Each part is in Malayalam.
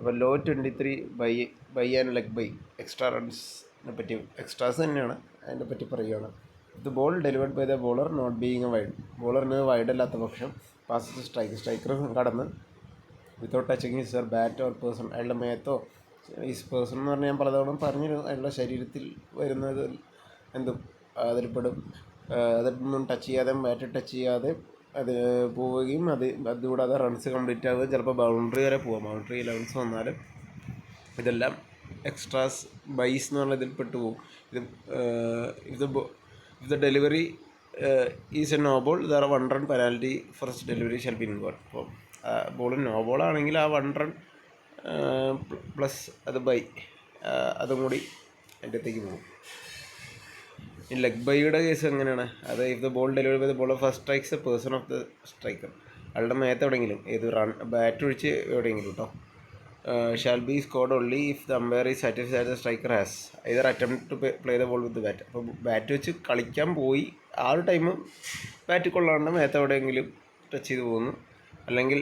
അപ്പോൾ law 23 bye and leg bye extra റൺസിനെ പറ്റി എക്സ്ട്രാസ് തന്നെയാണ് അതിനെ പറ്റി പറയുകയാണ്. ഇത് ball delivered by the bowler not being a wide, ബോളറിന് വൈഡ് അല്ലാത്ത പക്ഷം പാസ് സ്ട്രൈക്കർ കടന്ന് without touching his bat or person, അയാളുടെ മേത്തോ ഈസ് പേഴ്സൺ എന്ന് പറഞ്ഞാൽ ഞാൻ പലതവണ പറഞ്ഞിരുന്നു, അയാളുടെ ശരീരത്തിൽ വരുന്നത് എന്തും അതിൽപ്പെടും. അതൊന്നും ടച്ച് ചെയ്യാതെ ബാറ്റ് ടച്ച് ചെയ്യാതെ അത് പോവുകയും അതുകൂടാതെ റൺസ് കംപ്ലീറ്റ് ആവുകയും ചിലപ്പോൾ ബൗണ്ടറി വരെ പോകാം. ബൗണ്ടറി 11 വന്നാലും ഇതെല്ലാം എക്സ്ട്രാസ് ബൈസ് എന്നുള്ള ഇതിൽ പെട്ടു പോകും. ഇത് delivery is a no ball, the 1 run penalty first delivery shall be involve. അപ്പോൾ ബോൾ നോ ബോളാണെങ്കിൽ ആ 1 റൺ പ്ലസ് അത് ബൈ അതും കൂടി അതിൻ്റെ അകത്തേക്ക് പോകും. ഈ ലെഗ് ബൈയുടെ കേസ് എങ്ങനെയാണ്? അത് if the ball delivery by the bowler first strikes a person of the striker, അയാളുടെ മേത്ത് എവിടെയെങ്കിലും ഏത് ബാറ്റ് ഒഴിച്ച് എവിടെയെങ്കിലും കേട്ടോ, shall be scored only if the umpire is satisfied the striker has either attempt to play the ball with bat. അപ്പോൾ ബാറ്റ് വെച്ച് കളിക്കാൻ പോയി ആ ഒരു ടൈം ബാറ്റ് കൊള്ളാണ്ട് മേത്ത് എവിടെയെങ്കിലും ടച്ച് ചെയ്ത് പോകുന്നു, അല്ലെങ്കിൽ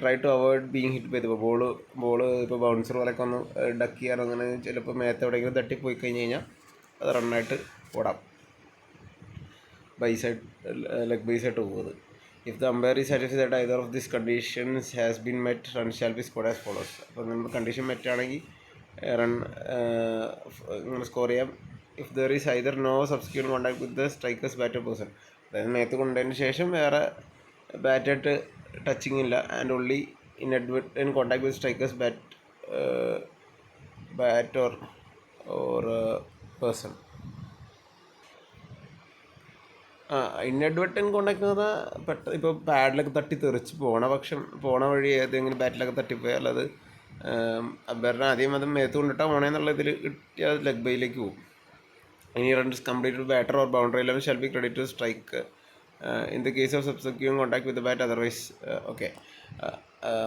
try to avoid being hit by the ball ഇപ്പോൾ ബൗൺസർ പോലൊക്കെ ഒന്ന് ഡക്ക് ചെയ്യാനോ അങ്ങനെ ചിലപ്പോൾ മേത്ത് എവിടെയെങ്കിലും തട്ടിപ്പോയി കഴിഞ്ഞ് കഴിഞ്ഞാൽ അത് റണ്ണായിട്ട് ഓടാം. ലെഗ് ബൈസായിട്ട് പോകുന്നത്. If the umpire is satisfied either of this conditions has been met run shall be scored as follows. അപ്പോൾ നമ്മൾ കണ്ടീഷൻ മെറ്റാണെങ്കിൽ റൺ ഇങ്ങനെ സ്കോർ ചെയ്യാം. If there is either no substitute contact with the striker's bat person, അതായത് മേത്ത് കൊണ്ടതിന് ശേഷം വേറെ ബാറ്റായിട്ട് ടച്ചിങ് ഇല്ല, and only in contact with striker's bat or person. Inadvertent contact എന്ന് പറഞ്ഞാൽ ഇപ്പോൾ പാഡിലൊക്കെ തട്ടി തെറിച്ച് പോണ വഴി ഏതെങ്കിലും ബാറ്റിലൊക്കെ തട്ടിപ്പോയാൽ അത് അമ്പയറിനെ ആദ്യം അത് മേത്ത് കൊണ്ടിട്ടാൽ പോണേന്നുള്ള ഇതിൽ കിട്ടിയാൽ ലെഗ് ബൈയിലേക്ക് പോകും. ഇനി runs complete batter or boundary 11 shall be credit to strike in the case of substituting contact with bat otherwise. Okay,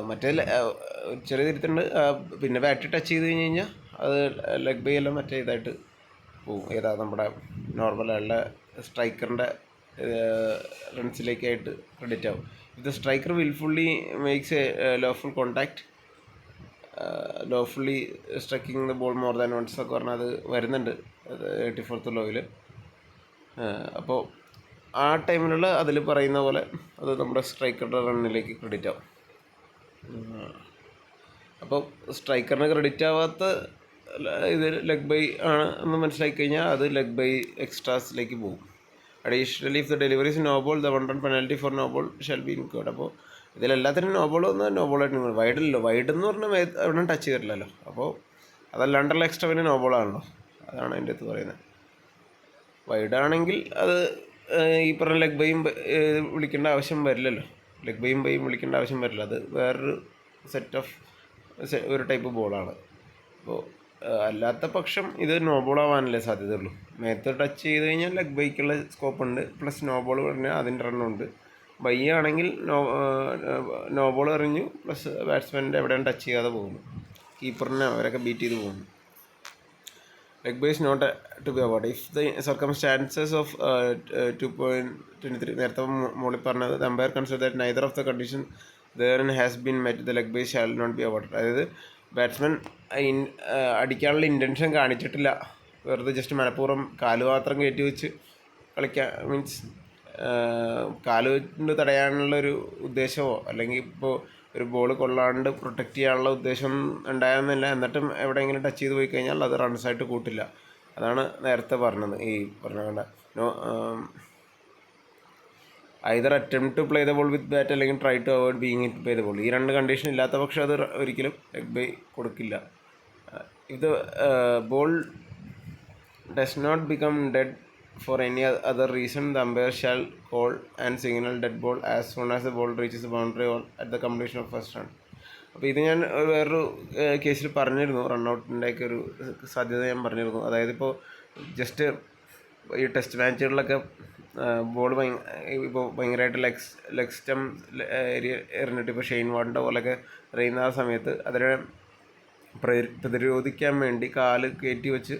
മറ്റേ ചെറിയ തിരുത്തുണ്ട്. പിന്നെ ബാറ്റ് ടച്ച് ചെയ്ത് കഴിഞ്ഞ് കഴിഞ്ഞാൽ അത് ലെഗ് ബൈ എല്ലാം മറ്റേ ഇതായിട്ട് പോകും. ഏതാ നമ്മുടെ നോർമൽ ആളുടെ സ്ട്രൈക്കറിൻ്റെ റൺസിലേക്കായിട്ട് ക്രെഡിറ്റ് ആവും. If the striker wilfully makes a lawful contact lawfully striking the ball more than once ഒക്കെ പറഞ്ഞാൽ അത് വരുന്നുണ്ട് 84th ലോയിൽ. അപ്പോൾ ആ ടൈമിലുള്ള അതിൽ പറയുന്ന പോലെ അത് നമ്മുടെ സ്ട്രൈക്കറുടെ റണ്ണിലേക്ക് ക്രെഡിറ്റ് ആവും. അപ്പോൾ സ്ട്രൈക്കറിന് ക്രെഡിറ്റ് ആവാത്ത ഇത് ലെഗ് ബൈ ആണ് എന്ന് മനസ്സിലാക്കി കഴിഞ്ഞാൽ അത് ലെഗ് ബൈ എക്സ്ട്രാസിലേക്ക് പോകും. Additionally if the delivery is no ball the 1 run penalty for no ball shall be incurred. അപ്പോൾ ഇതിലെല്ലാത്തിനും നോ ബോൾ വന്നാൽ നോ ബോളായിട്ട് നിങ്ങൾ വൈഡല്ലോ, വൈഡ് എന്ന് പറഞ്ഞാൽ എവിടെ ടച്ച് ചെയ്തിട്ടില്ലല്ലോ. അപ്പോൾ അതല്ലാണ്ടുള്ള എക്സ്ട്രാ പിന്നെ നോ ബോളാണല്ലോ, അതാണ് അതിൻ്റെ അടുത്ത് പറയുന്നത്. വൈഡാണെങ്കിൽ അത് ഈ പറഞ്ഞ ലെഗ് ബൈയും വിളിക്കേണ്ട ആവശ്യം വരില്ലല്ലോ, ലെഗ് ബൈയും വിളിക്കേണ്ട ആവശ്യം വരില്ല. അത് വേറൊരു സെറ്റ് ഓഫ് ഒരു ടൈപ്പ് ബോളാണ്. അപ്പോൾ അല്ലാത്ത പക്ഷം ഇത് നോ ബോൾ ആവാനല്ലേ സാധ്യതയുള്ളൂ. മേത്ത് ടച്ച് ചെയ്ത് കഴിഞ്ഞാൽ ലെഗ് ബൈക്കുള്ള സ്കോപ്പ് ഉണ്ട്, പ്ലസ് നോ ബോൾ പറഞ്ഞാൽ അതിൻ്റെ റണ്ണുണ്ട്. ബൈ ആണെങ്കിൽ നോ ബോൾ എറിഞ്ഞു പ്ലസ് ബാറ്റ്സ്മാൻ്റെ എവിടെയാണ് ടച്ച് ചെയ്യാതെ പോകുന്നു, കീപ്പറിനെ അവരൊക്കെ ബീറ്റ് ചെയ്ത് പോകുന്നു. Leg bye is not to be avoid if the circumstances of 2.23 നേരത്തെ മുകളിൽ പറഞ്ഞത് the umpire consider that neither of the condition therein has been met the leg bye shall not be avoid. അതായത് ബാറ്റ്സ്മാൻ അടിക്കാനുള്ള ഇൻറ്റൻഷൻ കാണിച്ചിട്ടില്ല, വെറുതെ ജസ്റ്റ് മനഃപൂർവ്വം കാല് മാത്രം കയറ്റി വെച്ച് കളിക്കാൻ മീൻസ് കാല് കൊണ്ട് തടയാനുള്ളൊരു ഉദ്ദേശമോ അല്ലെങ്കിൽ ഇപ്പോൾ ഒരു ബോൾ കൊള്ളാണ്ട് പ്രൊട്ടക്റ്റ് ചെയ്യാനുള്ള ഉദ്ദേശം ഉണ്ടായിരുന്നില്ല, എന്നിട്ടും എവിടെയെങ്കിലും ടച്ച് ചെയ്ത് പോയി കഴിഞ്ഞാൽ അത് റൺസായിട്ട് കൂട്ടില്ല. അതാണ് നേരത്തെ പറഞ്ഞത്. ഈ പറഞ്ഞ either attempt to play the ball with bat അല്ലെങ്കിൽ try to avoid being hit by the ball. ഈ രണ്ട് കണ്ടീഷൻ ഇല്ലാത്ത പക്ഷം അത് ഒരിക്കലും ലെഗ് ബൈ കൊടുക്കില്ല. ഇത് ball does not become dead for any other reason the umpire shall call and signal dead ball as soon as the ball reaches boundary or at the completion of first run. അപ്പോൾ ഇത് ഞാൻ വേറൊരു കേസിൽ പറഞ്ഞിരുന്നു, റണ്ണൗട്ടിൻ്റെയൊക്കെ ഒരു സാധ്യത ഞാൻ പറഞ്ഞിരുന്നു. അതായത് ഇപ്പോൾ ജസ്റ്റ് ഈ ടെസ്റ്റ് മാച്ചുകളിലൊക്കെ ബോൾ ഇപ്പോൾ ഭയങ്കരമായിട്ട് ലെഗ് സ്റ്റം ഏരിയ എറിഞ്ഞിട്ട് ഇപ്പോൾ ഷെയ്ൻ വാർണിൻ്റെ പോലെയൊക്കെ എറിയുന്ന ആ സമയത്ത് അതിനെ പ്രതിരോധിക്കാൻ വേണ്ടി കാല് കയറ്റി വെച്ച്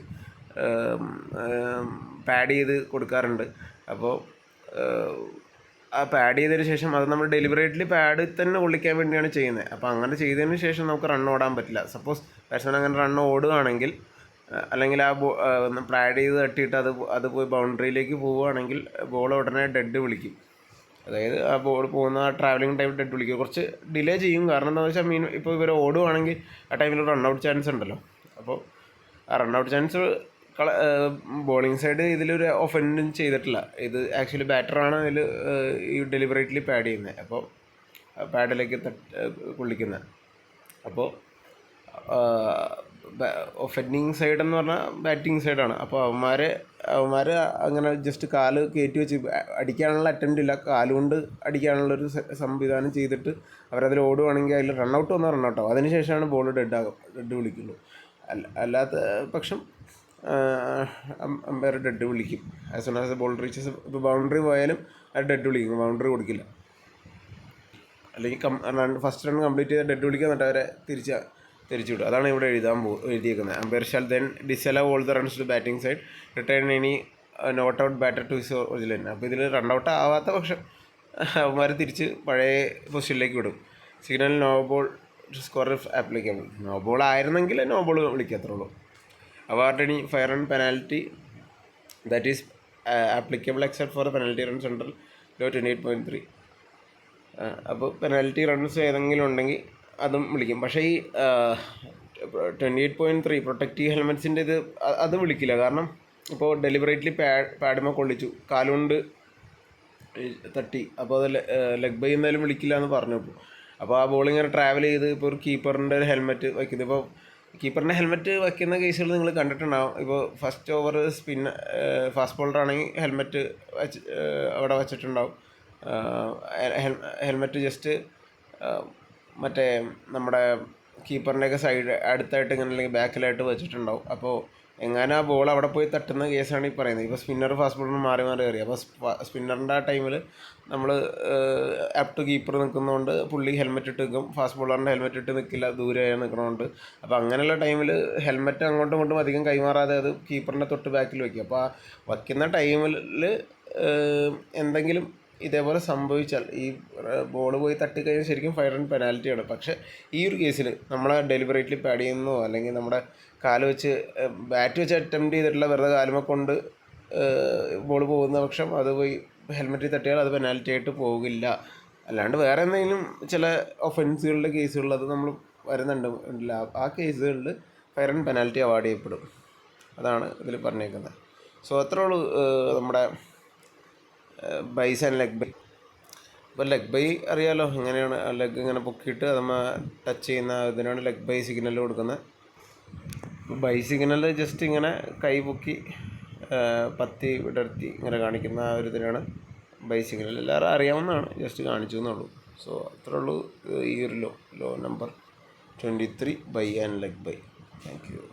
പാഡ് ചെയ്ത് കൊടുക്കാറുണ്ട്. അപ്പോൾ ആ പാഡ് ചെയ്തതിന് ശേഷം അത് നമ്മൾ ഡെലിബറേറ്റ്ലി പാഡ് തന്നെ കൊള്ളിക്കാൻ വേണ്ടിയാണ് ചെയ്യുന്നത്. അപ്പോൾ അങ്ങനെ ചെയ്തതിന് ശേഷം നമുക്ക് റൺ ഓടാൻ പറ്റില്ല. സപ്പോസ് ബാറ്റ്സ്മാൻ അങ്ങനെ റൺ ഓടുകയാണെങ്കിൽ അല്ലെങ്കിൽ ആ പാഡ് ചെയ്ത് തട്ടിയിട്ട് അത് പോയി ബൗണ്ടറിയിലേക്ക് പോവുകയാണെങ്കിൽ ബോൾ ഉടനെ ഡെഡ് വിളിക്കും. അതായത് ആ ബോൾ പോകുന്ന ആ ട്രാവലിംഗ് ടൈം ഡെഡ് വിളിക്കും. കുറച്ച് ഡിലേ ചെയ്യും. കാരണം എന്താണെന്ന് വെച്ചാൽ ഇപ്പോൾ ഇവർ ഓടുകയാണെങ്കിൽ ആ ടൈമിൽ റൺ ഔട്ട് ചാൻസ് ഉണ്ടല്ലോ. അപ്പോൾ ആ run out chance bowling side ഇതിലൊരു ഒഫൻഡും ചെയ്തിട്ടില്ല. ഇത് ആക്ച്വലി ബാറ്ററാണ് ഇതിൽ ഈ ഡെലിബറേറ്റ്ലി പാഡ് ചെയ്യുന്നത്. അപ്പോൾ പാഡിലേക്ക് കൊള്ളിക്കുന്നത്. അപ്പോൾ ഒഫൻഡിങ് സൈഡ് എന്ന് പറഞ്ഞാൽ ബാറ്റിംഗ് സൈഡാണ്. അപ്പോൾ അവന്മാർ അങ്ങനെ ജസ്റ്റ് കാല് കയറ്റി വെച്ച് അടിക്കാനുള്ള അറ്റംപ്റ്റ് ഇല്ല, കാലുകൊണ്ട് അടിക്കാനുള്ളൊരു സംവിധാനം ചെയ്തിട്ട് അവരതിൽ ഓടുവാണെങ്കിൽ അതിൽ റണ്ണൗട്ട് വന്നാൽ റണ്ണൗട്ടാവും. അതിന് ശേഷമാണ് ബോൾ ഡെഡ് വിളിക്കുള്ളൂ. അല്ലാത്ത പക്ഷം അമ്പയർ ഡെഡ് വിളിക്കും. As soon as ball reaches. ഇപ്പോൾ ബൗണ്ടറി പോയാലും അത് ഡെഡ് വിളിക്കും, ബൗണ്ടറി കൊടുക്കില്ല. അല്ലെങ്കിൽ ഫസ്റ്റ് റൺ കംപ്ലീറ്റ് ചെയ്ത് ഡെഡ് വിളിക്കുക, എന്നിട്ട് അവരെ തിരിച്ചു വിടും. അതാണ് ഇവിടെ എഴുതിയേക്കുന്നത്. Umpire shall then disallow all the runs to batting side, return any not out batter to his original. അപ്പോൾ ഇതിൽ റൺ ഔട്ട് ആവാത്ത പക്ഷം അവന്മാർ തിരിച്ച് പഴയ പൊസിഷനിലേക്ക് വിടും. Signal no ball score applicable. No ball ആയിരുന്നെങ്കിൽ നോ ബോൾ വിളിക്കത്തുള്ളൂ. Award any fire and penalty that is applicable except for penalty runs under law 28.3. അപ്പോൾ പെനാൽറ്റി റൺസ് ഏതെങ്കിലും ഉണ്ടെങ്കിൽ അതും വിളിക്കും. പക്ഷേ ഈ 28.3 പ്രൊട്ടക്റ്റീവ് ഹെൽമെറ്റ്സിൻ്റെ അത് വിളിക്കില്ല. കാരണം ഇപ്പോൾ ഡെലിബറേറ്റ്ലി പാഡുമ കൊള്ളിച്ചു, കാലുകൊണ്ട് തട്ടി, അപ്പോൾ അത് ലെഗ് ബൈ എന്തായാലും വിളിക്കില്ല എന്ന് പറഞ്ഞു. അപ്പോൾ ആ ബോളിങ്ങനെ ട്രാവൽ ചെയ്ത് ഇപ്പോൾ ഒരു കീപ്പറിൻ്റെ ഒരു ഹെൽമെറ്റ് വയ്ക്കുന്നത്, ഇപ്പോൾ കീപ്പറിൻ്റെ ഹെൽമെറ്റ് വയ്ക്കുന്ന കേസുകൾ നിങ്ങൾ കണ്ടിട്ടുണ്ടാകും. ഇപ്പോൾ ഫസ്റ്റ് ഓവർ ഫാസ്റ്റ് ബോളർ ആണെങ്കിൽ ഹെൽമെറ്റ് അവിടെ വച്ചിട്ടുണ്ടാവും. ഹെൽമെറ്റ് ജസ്റ്റ് മറ്റേ നമ്മുടെ കീപ്പറിൻ്റെയൊക്കെ സൈഡ് അടുത്തായിട്ട് ഇങ്ങനെ അല്ലെങ്കിൽ ബാക്കിലായിട്ട് വെച്ചിട്ടുണ്ടാവും. അപ്പോൾ എങ്ങാനും ആ ബോൾ അവിടെ പോയി തട്ടുന്ന കേസാണ് ഈ പറയുന്നത്. ഇപ്പോൾ സ്പിന്നർ ഫാസ്റ്റ് ബോളർ മാറി എറിയും. അപ്പോൾ സ്പിന്നറിൻ്റെ ആ ടൈമിൽ നമ്മൾ അപ് ടു കീപ്പർ നിൽക്കുന്നതുകൊണ്ട് പുള്ളി ഹെൽമെറ്റ് ഇട്ട് നിൽക്കും, ഫാസ്റ്റ് ബോളറിൻ്റെ ഹെൽമെറ്റ് ഇട്ട് നിൽക്കില്ല, ദൂരെയായി നിൽക്കണതുകൊണ്ട്. അപ്പോൾ അങ്ങനെയുള്ള ടൈമിൽ ഹെൽമെറ്റ് അങ്ങോട്ടും ഇങ്ങോട്ടും അധികം കൈമാറാതെ അത് കീപ്പറിൻ്റെ തൊട്ട് ബാക്കിൽ വയ്ക്കും. അപ്പോൾ ആ വയ്ക്കുന്ന ടൈമിൽ എന്തെങ്കിലും ഇതേപോലെ സംഭവിച്ചാൽ ഈ ബോൾ പോയി തട്ടിക്കഴിഞ്ഞാൽ ശരിക്കും ഫയർ ആൻഡ് പെനാൽറ്റിയാണ്. പക്ഷേ ഈ ഒരു കേസിൽ നമ്മളെ ഡെലിബറേറ്റ്ലി പാഡ് ചെയ്യുന്നതോ അല്ലെങ്കിൽ നമ്മുടെ കാല് വെച്ച് ബാറ്റ് വെച്ച് അറ്റംപ്റ്റ് ചെയ്തിട്ടുള്ള വെറുതെ കാലുമ കൊണ്ട് ബോൾ പോകുന്ന പക്ഷം അത് പോയി ഹെൽമെറ്റിൽ തട്ടിയാൽ അത് പെനാൽറ്റി ആയിട്ട് പോകില്ല. അല്ലാണ്ട് വേറെ എന്തെങ്കിലും ചില ഒഫൻസുകളുടെ കേസുകളിൽ അത് നമ്മൾ വരുന്നുണ്ട്. ആ കേസുകളിൽ ഫയർ ആൻഡ് പെനാൽറ്റി അവാർഡ് ചെയ്യപ്പെടും. അതാണ് ഇതിൽ പറഞ്ഞേക്കുന്നത്. സോ അത്രേ ഉള്ളൂ നമ്മുടെ ബൈസ് ആൻഡ് ലെഗ് ബൈ. ഇപ്പോൾ ലെഗ് ബൈ അറിയാമല്ലോ, എങ്ങനെയാണ് ലെഗ് ഇങ്ങനെ പൊക്കിയിട്ട് നമ്മൾ ടച്ച് ചെയ്യുന്ന ഇതിനാണ് ലെഗ് ബൈ സിഗ്നൽ കൊടുക്കുന്നത്. ബൈ സിഗ്നൽ ജസ്റ്റ് ഇങ്ങനെ കൈ പൊക്കി പത്തി വിടർത്തി ഇങ്ങനെ കാണിക്കുന്ന ആ ഒരു ഇതിനാണ് ബൈ സിഗ്നൽ. എല്ലാവരും അറിയാവുന്നതാണ്, ജസ്റ്റ് കാണിച്ചു എന്നുള്ളൂ. സോ അത്രേ ഉള്ളൂ ഈ ഒരു law number 23 bye and leg bye. Thank U.